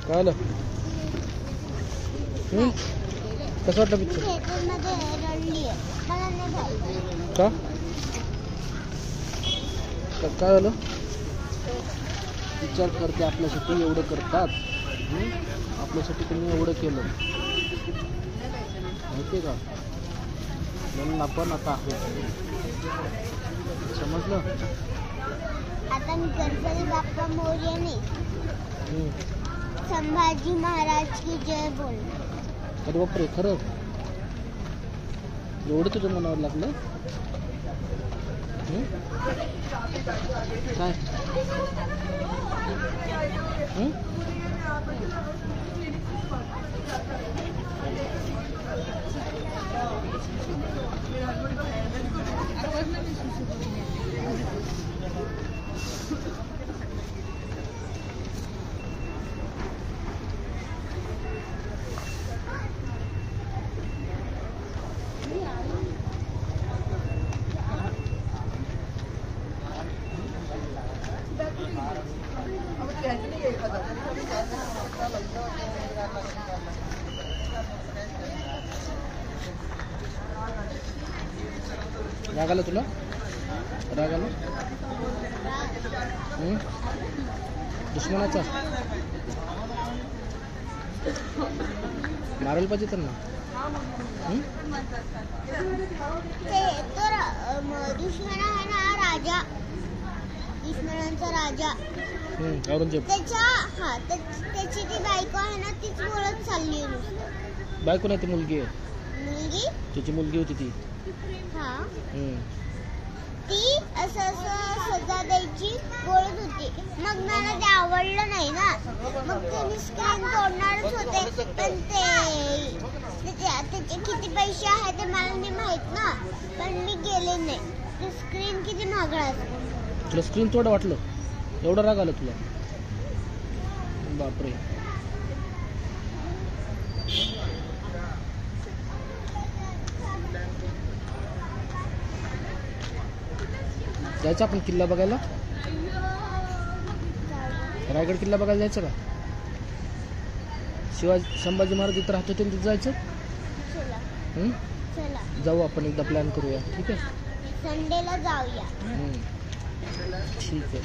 काय आलं? कसं वाटलं पिक्चर? का काय झालं? विचार करते आपल्यासाठी एवढं करतात, आपल्यासाठी तुम्ही एवढं केलं माहिती का? म्हणून आपण आता आहोत. समजलं? आता मी गणपती बाप्पा मोरयाने संभाजी महाराज की जय बोल. अरे बापरे, खरं एवढं तुझ्या मनावर लागलं? काय राग आला तुला? राग आला? दुश्मनाचा मारायला पाहिजे त्यांना. दुश्मन आहे ना राजा, दुश्मनांचा राजा औरंगजेब. त्याची ती बायको आहे ना, तीच बोलत चालली आहे. बायको नाही, ती मुलगी आहे. मुलगी? त्याची मुलगी होती ती. ती असं सजा द्यायची बोलत होती. मग मला ते आवडलं नाही ना, मग ते स्क्रीन तोडणारच होते. पण त्याचे किती पैसे आहे ते मला नाही माहित ना, पण मी गेले नाही. ते स्क्रीन किती महागडा असतो. तुला स्क्रीन तोड वाटलं? एवढा राग आला तुला? बापरे. जायचं आपण किल्ला बघायला? रायगड किल्ला बघायला जायचं का? संभाजी महाराज इथं राहत होते, तिथे जायचं? जाऊ आपण, एकदा प्लॅन करूया. ठीक आहे, संडेला जाऊया. ठीक आहे.